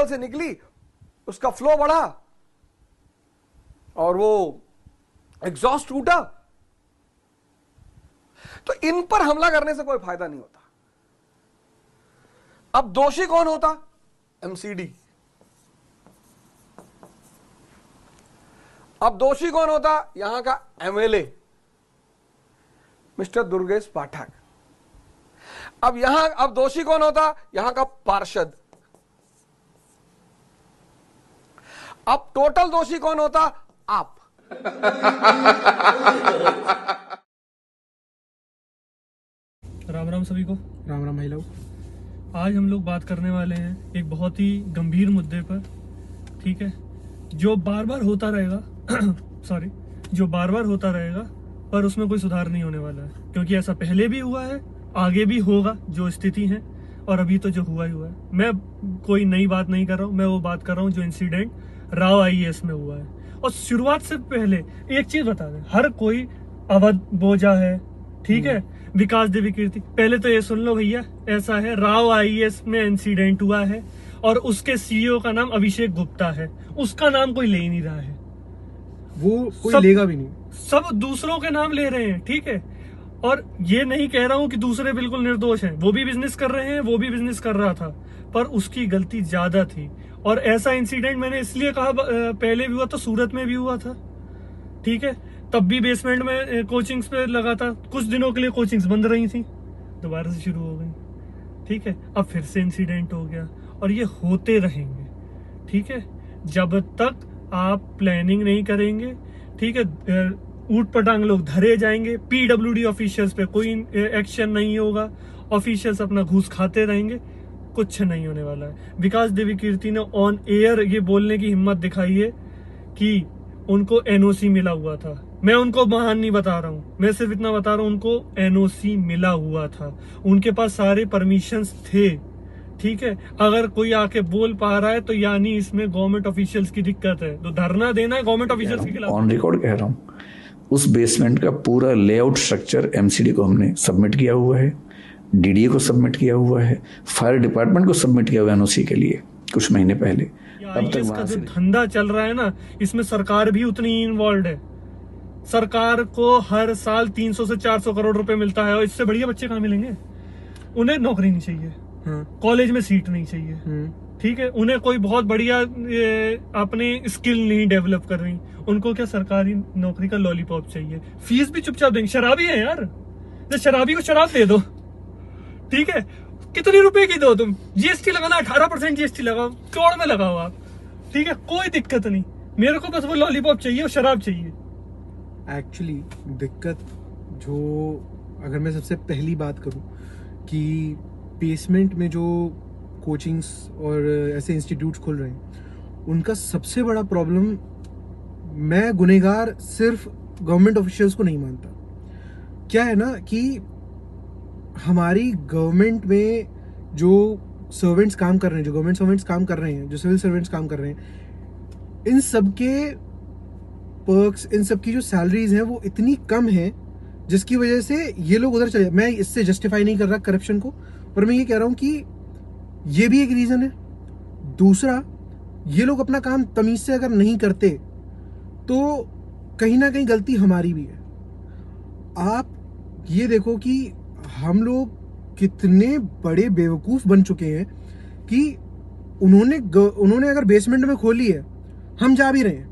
से निकली, उसका फ्लो बढ़ा और वो एग्जॉस्ट टूटा। तो इन पर हमला करने से कोई फायदा नहीं होता। अब दोषी कौन होता? एमसीडी। अब दोषी कौन होता? यहां का एमएलए मिस्टर दुर्गेश पाठक। अब दोषी कौन होता? यहां का पार्षद। अब टोटल दोषी कौन होता? आप। राम राम सभी को। राम राम भाई लोग। आज हम लोग बात करने वाले हैं एक बहुत ही गंभीर मुद्दे पर, ठीक है, जो बार बार होता रहेगा सॉरी, जो बार बार होता रहेगा पर उसमें कोई सुधार नहीं होने वाला है, क्योंकि ऐसा पहले भी हुआ है, आगे भी होगा जो स्थिति है, और अभी तो जो हुआ ही हुआ है। मैं कोई नई बात नहीं कर रहा हूँ, मैं वो बात कर रहा हूँ जो इंसिडेंट राव आईएएस में हुआ है। और शुरुआत से पहले एक चीज बता दें, हर कोई अवध बोझा है, ठीक है, विकास देवी कीर्ति, पहले तो ये सुन लो भैया, ऐसा है राव आईएएस में इंसिडेंट हुआ है और उसके सीईओ का नाम अभिषेक गुप्ता है, उसका नाम कोई ले ही नहीं रहा है, वो कोई लेगा भी नहीं, सब दूसरों के नाम ले रहे हैं, ठीक है। और ये नहीं कह रहा हूं कि दूसरे बिल्कुल निर्दोष हैं, वो भी बिजनेस कर रहे हैं, वो भी बिजनेस कर रहा था, पर उसकी गलती ज्यादा थी। और ऐसा इंसिडेंट मैंने इसलिए कहा, पहले भी हुआ था, सूरत में भी हुआ था, ठीक है, तब भी बेसमेंट में कोचिंग्स पे लगा था, कुछ दिनों के लिए कोचिंग्स बंद रही थी, दोबारा से शुरू हो गई, ठीक है, अब फिर से इंसिडेंट हो गया और ये होते रहेंगे, ठीक है, जब तक आप प्लानिंग नहीं करेंगे, ठीक है, ऊट पटांग लोग धरे जाएंगे, पीडब्ल्यूडी ऑफिशियल्स पे कोई एक्शन नहीं होगा, ऑफिशियल्स अपना घूस खाते रहेंगे, कुछ नहीं होने वाला है। विकास देवी कीर्ति ने ऑन एयर ये बोलने की हिम्मत दिखाई है कि उनको एनओसी मिला हुआ था। मैं उनको महान नहीं बता रहा हूँ, मैं सिर्फ इतना बता रहा हूँ, उनको एनओसी मिला हुआ था, उनके पास सारे परमिशंस थे, ठीक है। अगर कोई आके बोल पा रहा है तो यानी इसमें गवर्नमेंट ऑफिशियल्स की दिक्कत है, तो धरना देना है गवर्नमेंट ऑफिशियल्स के खिलाफ। ऑन रिकॉर्ड कह रहा हूँ, उस बेसमेंट का पूरा लेआउट स्ट्रक्चर एमसीडी को हमने सबमिट किया हुआ है, डीडीए को सबमिट किया हुआ है, फायर डिपार्टमेंट को सबमिट किया हुआ है एनओसी के लिए कुछ महीने पहले। अब तक इसका जो धंधा चल रहा है ना, इसमें सरकार भी उतनी इन्वॉल्व है। सरकार को हर साल 300 से 400 करोड़ रुपए मिलता है, और इससे बढ़िया बच्चे कहाँ मिलेंगे? उन्हें नौकरी नहीं चाहिए, कॉलेज में सीट नहीं चाहिए, ठीक है, उन्हें कोई बहुत बढ़िया अपनी स्किल नहीं डेवलप कर रही, उनको क्या सरकारी नौकरी का लॉलीपॉप चाहिए, फीस भी चुपचाप देंगे। शराबी है यार, तो शराबी को शराब दे दो, ठीक है, कितने रुपए की दो, तुम जीएसटी लगाना 18% जीएसटी लगाओ, करोड़ में लगाओ आप, ठीक है, कोई दिक्कत नहीं, मेरे को बस वो लॉलीपॉप चाहिए और शराब चाहिए। एक्चुअली दिक्कत जो, अगर मैं सबसे पहली बात करूं कि बेसमेंट में जो कोचिंग्स और ऐसे इंस्टीट्यूट्स खुल रहे हैं, उनका सबसे बड़ा प्रॉब्लम, मैं गुनहगार सिर्फ गवर्नमेंट ऑफिशियल्स को नहीं मानता। क्या है ना कि हमारी गवर्नमेंट में जो सर्वेंट्स काम कर रहे हैं, जो गवर्नमेंट सर्वेंट्स काम कर रहे हैं, जो सिविल सर्वेंट्स काम कर रहे हैं, इन सब के पर्क्स, इन सब की जो सैलरीज हैं वो इतनी कम है, जिसकी वजह से ये लोग उधर चले। मैं इससे जस्टिफाई नहीं कर रहा करप्शन को, पर मैं ये कह रहा हूं कि ये भी एक रीजन है। दूसरा, ये लोग अपना काम तमीज से अगर नहीं करते तो कहीं ना कहीं गलती हमारी भी है। आप ये देखो कि हम लोग कितने बड़े बेवकूफ बन चुके हैं कि उन्होंने अगर बेसमेंट में खोली है, हम जा भी रहे हैं,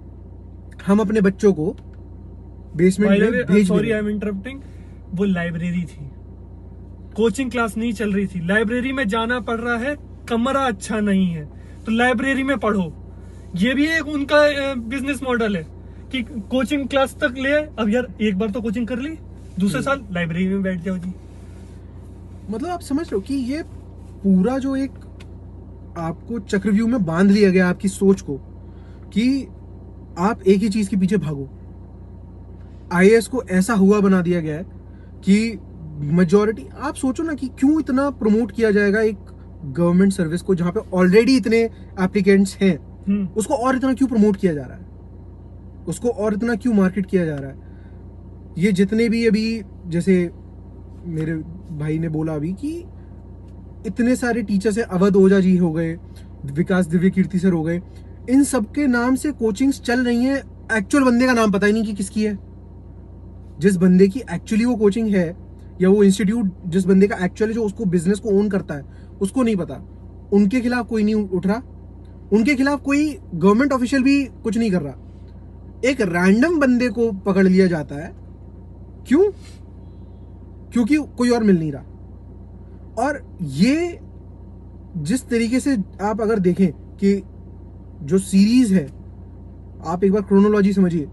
हम अपने बच्चों को बेसमेंट में भेज, सॉरी आई एम इंटरप्टिंग, वो लाइब्रेरी थी, कोचिंग क्लास नहीं चल रही थी, लाइब्रेरी में जाना पड़ रहा है, कमरा अच्छा नहीं है तो लाइब्रेरी में पढ़ो। ये भी एक उनका बिजनेस मॉडल है कि कोचिंग क्लास तक ले, अब यार एक बार तो कोचिंग कर ली, दूसरे साल लाइब्रेरी में बैठ जाओ जी। मतलब आप समझ रहे हो कि ये पूरा जो एक आपको चक्रव्यूह में बांध लिया गया आपकी सोच को, कि आप एक ही चीज के पीछे भागो। आईएएस को ऐसा हुआ बना दिया गया है कि मेजॉरिटी, आप सोचो ना कि क्यों इतना प्रमोट किया जाएगा एक गवर्नमेंट सर्विस को जहां पे ऑलरेडी इतने एप्लीकेंट्स हैं, उसको और इतना क्यों प्रमोट किया जा रहा है, उसको और इतना क्यों मार्केट किया जा रहा है। ये जितने भी अभी, जैसे मेरे भाई ने बोला अभी कि इतने सारे टीचर्स है, अवध ओझा जी हो गए, विकास दिव्य कीर्ति सर हो गए, इन सबके नाम से कोचिंग्स चल रही हैं, एक्चुअल बंदे का नाम पता ही नहीं कि किसकी है। जिस बंदे की एक्चुअली वो कोचिंग है या वो इंस्टीट्यूट जिस बंदे का एक्चुअली जो उसको बिजनेस को ओन करता है उसको नहीं पता, उनके खिलाफ कोई नहीं उठ रहा, उनके खिलाफ कोई गवर्नमेंट ऑफिशियल भी कुछ नहीं कर रहा, एक रैंडम बंदे को पकड़ लिया जाता है। क्यों? क्योंकि कोई और मिल नहीं रहा। और ये जिस तरीके से आप अगर देखें कि जो सीरीज है, आप एक बार क्रोनोलॉजी समझिए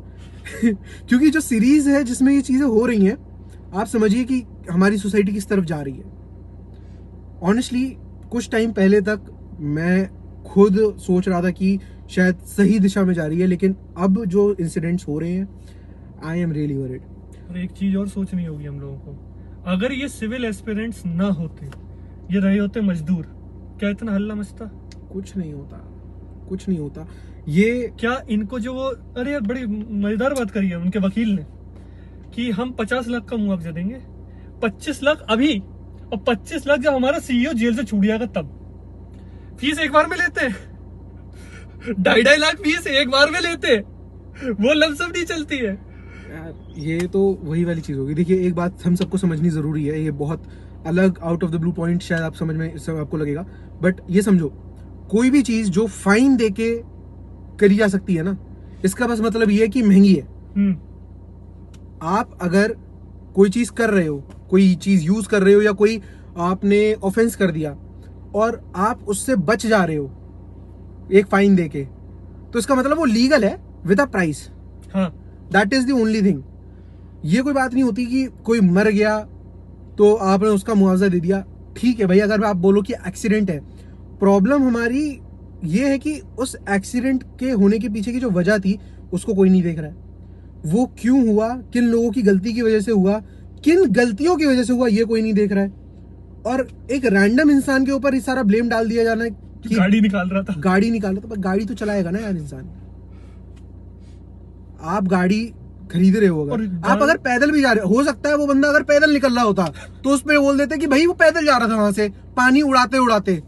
क्योंकि जो सीरीज है जिसमें ये चीजें हो रही हैं, आप समझिए कि हमारी सोसाइटी किस तरफ जा रही है। ऑनेस्टली कुछ टाइम पहले तक मैं खुद सोच रहा था कि शायद सही दिशा में जा रही है, लेकिन अब जो इंसिडेंट्स हो रहे हैं, आई एम रियली वरीड। और एक चीज और सोचनी होगी हम लोगों को, अगर ये सिविल एस्पिरेंट्स ना होते, ये रहे होते मजदूर, क्या इतना हल्ला मचता? कुछ नहीं होता, कुछ नहीं होता। ये क्या इनको जो वो, अरे यार बड़ी मजेदार बात करी है उनके वकील ने कि हम 50 लाख का मुआवजा देंगे, 25 लाख अभी और 25 लाख जब हमारा सीईओ जेल से छूट जाएगा तब। फीस एक बार में लेते हैं, 2.5 लाख फीस एक बार में लेते हैं, वो लमसम नहीं चलती है यार। ये तो वही वाली चीज होगी। देखिए एक बात हम सबको समझनी जरूरी है, ये बहुत अलग out of the blue point शायद आप समझ में सब आपको लगेगा, बट ये समझो, कोई भी चीज जो फाइन देके करी जा सकती है ना, इसका बस मतलब ये है कि महंगी है। आप अगर कोई चीज कर रहे हो, कोई चीज यूज कर रहे हो या कोई आपने ऑफेंस कर दिया और आप उससे बच जा रहे हो एक फाइन देके, तो इसका मतलब वो लीगल है विद अ प्राइस। हाँ, that is the only thing. ये कोई बात नहीं होती कि कोई मर गया तो आपने उसका मुआवजा दे दिया। ठीक है भाई, अगर आप बोलो कि एक्सीडेंट है, प्रॉब्लम हमारी ये है कि उस एक्सीडेंट के होने के पीछे की जो वजह थी उसको कोई नहीं देख रहा है। वो क्यों हुआ, किन लोगों की गलती की वजह से हुआ, किन गलतियों की वजह से हुआ, ये कोई नहीं देख रहा है। और एक रैंडम इंसान के ऊपर इस सारा ब्लेम डाल दिया जाना है कि गाड़ी निकाल रहा था, पर गाड़ी तो चलाएगा ना यार इंसान। आप गाड़ी खरीद रहे हो, आप अगर पैदल भी जा रहे हो सकता है वो बंदा अगर पैदल निकल रहा होता तो उस पे बोल देते कि भाई वो पैदल जा रहा था, वहां से पानी उड़ाते उड़ाते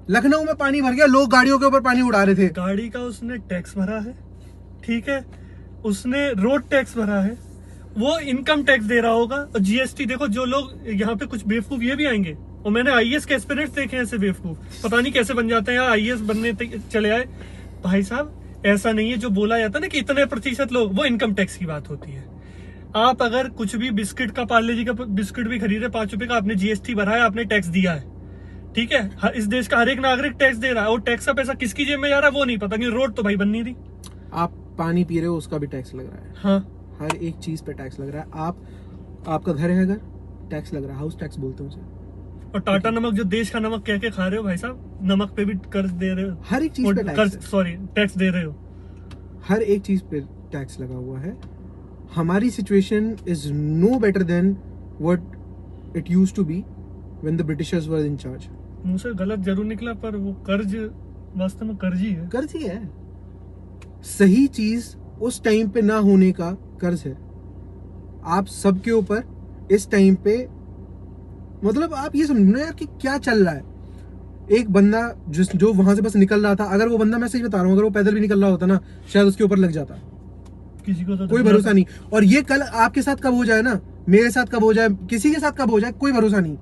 लखनऊ में पानी भर गया, लोग गाड़ियों के ऊपर पानी उड़ा रहे थे। गाड़ी का उसने टैक्स भरा है, ठीक है, उसने रोड टैक्स भरा है, वो इनकम टैक्स दे रहा होगा, और जीएसटी। देखो जो लोग यहाँ पे कुछ बेवकूफ ये भी आएंगे, और मैंने आईएएस के एस्पिरेंट्स देखे हैं ऐसे बेवकूफ, पता नहीं कैसे बन जाते हैं यार, आईएएस बनने चले आए। भाई साहब ऐसा नहीं है जो बोला जाता ना कि इतने प्रतिशत लोग, वो इनकम टैक्स की बात होती है। आप अगर कुछ भी बिस्किट का, पार्ले जी का बिस्किट भी खरीदे 5 रुपए का, आपने जीएसटी भरा है, आपने टैक्स दिया है, ठीक है, इस देश का हर एक नागरिक टैक्स दे रहा है, और टैक्स का पैसा किसकी जेब में जा रहा है वो नहीं पता, क्योंकि रोड तो भाई बन नहीं रही। आप पानी पी रहे हो उसका भी टैक्स लग रहा है, हाँ, हर एक चीज पे टैक्स लग रहा है। आपका घर है, अगर टैक्स लग रहा है, हाउस टैक्स बोलते हैं उसे। और टाटा नमक जो देश का नमक कह के खा रहे हो भाई साहब, नमक पे भी कर्ज दे रहे हो, हर एक चीज पे टैक्स, सॉरी टैक्स दे रहे हो, हर एक चीज पे टैक्स लगा हुआ है। हमारी situation is no better than what it used to be when the Britishers were in charge. मुंह से गलत जरूर निकला, पर वो कर्ज वास्तव में कर्ज ही है। कर्ज ही है, सही चीज उस टाइम पे ना होने का कर्ज है आप सबके ऊपर इस टाइम पे। मतलब आप ये समझो यार कि क्या चल रहा है। एक बंदा जो वहां से बस निकल रहा था, अगर वो बंदा, मैं सही बता रहा हूँ, अगर वो पैदल भी निकल रहा होता ना, शायद उसके ऊपर लग जाता, किसी को तो कोई भरोसा नहीं। और ये कल आपके साथ कब हो जाए ना, मेरे साथ कब हो जाए, किसी के साथ कब हो जाए, कोई भरोसा नहीं।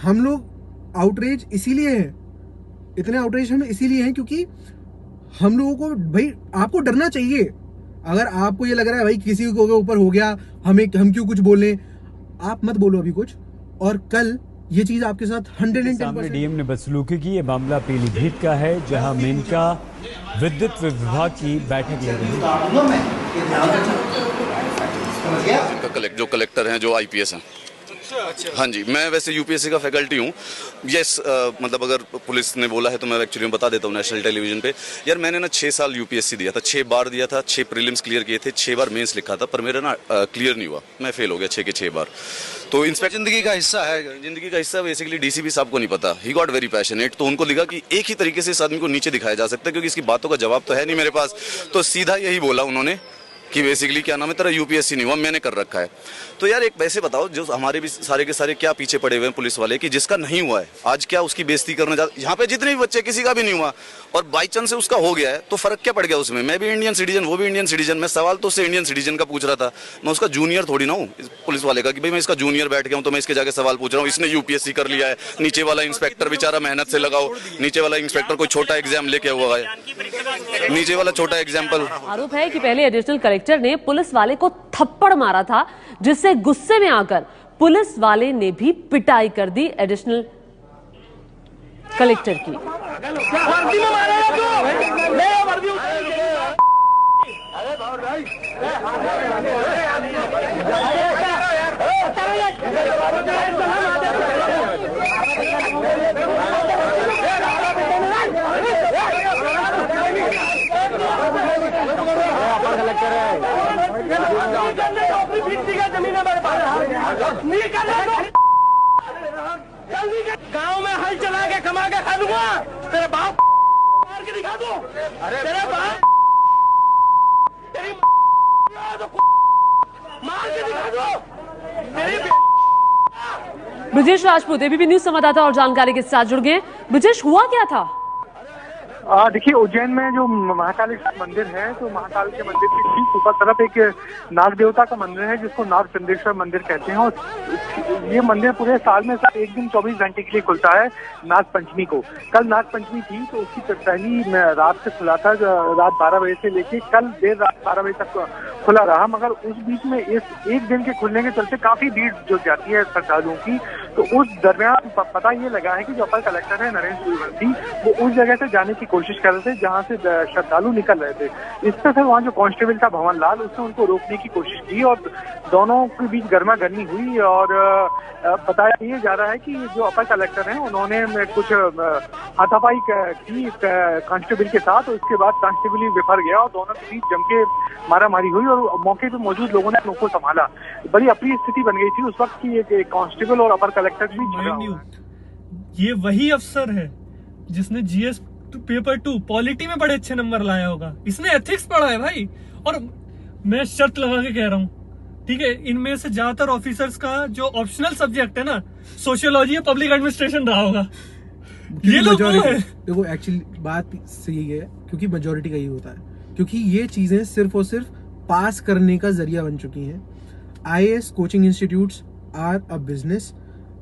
हम लोग आउटरेज इसीलिए है, इतने आउटरेज हम इसीलिए हैं क्योंकि हम लोगों को, भाई आपको डरना चाहिए। अगर आपको ये लग रहा है भाई किसी के ऊपर हो गया, हम क्यों कुछ बोले, आप मत बोलो अभी कुछ, और कल ये चीज आपके साथ 110% डीएम ने बदसलूकी की। ये मामला पीलीभीत का है, जहां मेनका विद्युत विभाग की बैठक ले रही है। जो कलेक्टर हैं, जो आईपीएस हैं। हाँ जी, मैं वैसे यूपीएससी का फैकल्टी हूँ। यस, मतलब अगर पुलिस ने बोला है तो मैं एक्चुअली बता देता हूँ नेशनल टेलीविजन पे। यार मैंने ना 6 साल यूपीएससी दिया था, 6 बार दिया था, 6 प्रीलिम्स क्लियर किए थे, 6 बार मेंस लिखा था, पर मेरा ना क्लियर नहीं हुआ, मैं फेल हो गया 6 के 6 बार। तो इंस्पेक्टर जिंदगी का हिस्सा है, जिंदगी का हिस्सा बेसिकली डीसीपी साहब को नहीं पता, ही गॉट वेरी पैशनेट। तो उनको लगा कि एक ही तरीके से इस आदमी को नीचे दिखाया जा सकता है, क्योंकि इसकी बातों का जवाब तो है नहीं मेरे पास। तो सीधा यही बोला उन्होंने कि बेसिकली क्या नाम है तेरा यूपीएससी नहीं हुआ, मैंने कर रखा है। तो यार एक वैसे बताओ, जो हमारे भी सारे के सारे क्या पीछे पड़े हुए हैं पुलिस वाले, कि जिसका नहीं हुआ है आज क्या उसकी बेइज्जती करने जा, यहाँ पे जितने भी बच्चे किसी का भी नहीं हुआ और बाई चांस से उसका हो गया है तो फर्क क्या पड़ गया उसमें? मैं भी इंडियन सिटीजन, वो भी इंडियन सिटीजन। मैं सवाल तो उससे इंडियन सिटीजन का पूछ रहा था, मैं उसका जूनियर थोड़ी ना हूँ पुलिस वाले का कि भाई मैं इसका जूनियर बैठ गया हूँ तो मैं इसके जाके सवाल पूछ रहा हूँ। इसने यूपीएससी कर लिया है, नीचे वाला इंस्पेक्टर बेचारा मेहनत से लगाओ, नीचे वाला इंस्पेक्टर कोई छोटा एग्जाम लेके हुआ है, नीचे वाला छोटा एग्जाम्पल। आरोप है कि पहले एडिशनल कलेक्टर ने पुलिस वाले को थप्पड़ मारा था, जिससे गुस्से में आकर पुलिस वाले ने भी पिटाई कर दी एडिशनल कलेक्टर की। गांव में हल चला के कमा के खा लूंगा, तेरे बाप मार के दिखा दूं। अरे तेरे बाप तेरी मार के दिखा दो तेरी। ब्रजेश राजपूत एबीपी न्यूज संवाददाता और जानकारी के साथ जुड़ गए। ब्रजेश, हुआ क्या था? देखिए, उज्जैन में जो महाकालेश्वर मंदिर है, तो महाकाल के मंदिर की ठीक ऊपर तरफ एक नाग देवता का मंदिर है जिसको नाग चंद्रेश्वर मंदिर कहते हैं। और ये मंदिर पूरे साल में सिर्फ एक दिन 24 घंटे के लिए खुलता है, नाग पंचमी को। कल नाग पंचमी थी तो उसकी पहली रात से खुला था, रात 12 बजे से लेके कल देर रात 12 बजे तक खुला रहा। मगर उस बीच में इस एक दिन के खुलने के चलते काफी भीड़ जुट जाती है श्रद्धालुओं की। तो उस दरमियान पता ये लगा है कि जो अपर कलेक्टर है नरेंद्र सूर्यवंशी, वो उस जगह से जाने की कोशिश कर रहे थे जहां से श्रद्धालु निकल रहे थे। इस पर फिर वहाँ जो कांस्टेबल था भवन लाल, उसने उनको रोकने की कोशिश की और दोनों के बीच गर्मा गर्मी हुई। और बताया ये जा रहा है कि जो अपर कलेक्टर हैं उन्होंने कुछ हाथापाई की कांस्टेबल के साथ। उसके बाद कांस्टेबल ही बिफर गया और दोनों के बीच जम के मारामारी हुई और मौके पे मौजूद लोगों ने लोगों को संभाला। बड़ी अप्रिय स्थिति बन गई थी उस वक्त की एक कांस्टेबल और अपर कलेक्टर के बीच। ये वही अफसर है जिसने जीएस पेपर 2 पॉलिटी में बड़े अच्छे नंबर लाया होगा। इसने एथिक्स पढ़ा है भाई। और मैं शर्त लगा के कह रहा हूँ, ठीक है, इनमें से ज्यादातर ऑफिसर्स का जो ऑप्शनल सब्जेक्ट है ना, सोशियोलॉजी या पब्लिक एडमिनिस्ट्रेशन रहा होगा। ये लोग देखो, एक्चुअली बात सही है क्योंकि मेजोरिटी का ही होता है, क्योंकि ये चीजें सिर्फ और सिर्फ पास करने का जरिया बन चुकी हैं। IAS coaching institutes are a business.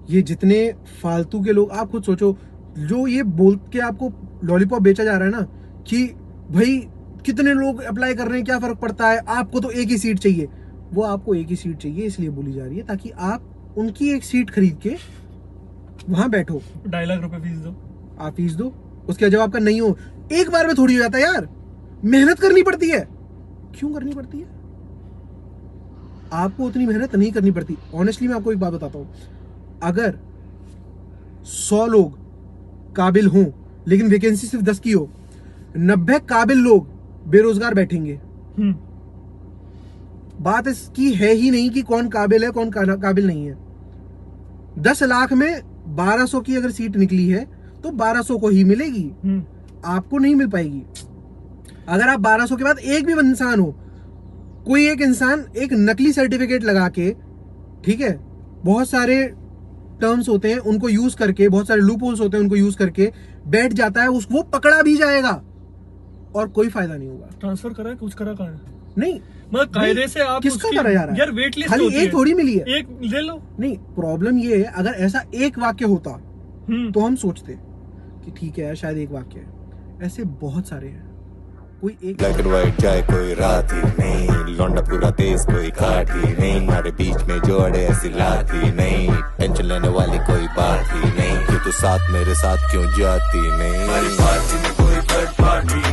ये जितने फालतू के लोग, आप खुद सोचो, जो ये बोल के आपको लॉलीपॉप बेचा जा रहा है ना कि भाई कितने लोग अप्लाई कर रहे हैं, क्या फर्क पड़ता है, आपको तो एक ही सीट चाहिए। वो आपको एक ही सीट चाहिए इसलिए बोली जा रही है ताकि आप उनकी एक सीट खरीद के वहां बैठो। 2.5 लाख रुपए फीस दो, आप फीस दो, उसके जब आपका नहीं हो, एक बार में थोड़ी हो जाता है यार, मेहनत करनी पड़ती है। क्यों करनी पड़ती है? आपको उतनी मेहनत नहीं करनी पड़ती। ऑनेस्टली मैं आपको एक बात बताता हूं, अगर 100 लोग काबिल हों लेकिन वैकेंसी सिर्फ 10 की हो, 90 काबिल लोग बेरोजगार बैठेंगे। बात इसकी है ही नहीं कि कौन काबिल है कौन काबिल नहीं है। 10 लाख में 1200 की अगर सीट निकली है तो 1200 को ही मिलेगी, आपको नहीं मिल पाएगी। अगर आप 1200 के बाद एक भी इंसान हो, कोई एक इंसान एक नकली सर्टिफिकेट लगा के, ठीक है, बहुत सारे टर्म्स होते हैं उनको यूज करके, बहुत सारे लूप होल्स होते हैं उनको यूज करके बैठ जाता है, वो पकड़ा भी जाएगा और कोई फायदा नहीं होगा। ट्रांसफर करा है, कुछ करा कहा है? नहीं, मतलब कायदे से आप किसका करा जा रहा है? यार वेट लिस्ट खाली एक थोड़ी मिली है, एक ले लो। नहीं, प्रॉब्लम ये है अगर ऐसा एक वाक्य होता तो हम सोचते कि ठीक है शायद एक वाक्य है। ऐसे बहुत सारे हैं, कोई एक ब्लैक एंड व्हाइट चाहे कोई रात ही नहीं, लौंडा पूरा देश कोई खाट ही नहीं, हमारे बीच में जोड़े ऐसी लात ही नहीं, टेंशन लेने वाली कोई बात ही नहीं, क्यों तू साथ मेरे साथ क्यों जाती नहीं, हमारी पार्टी में कोई थर्ड पार्टी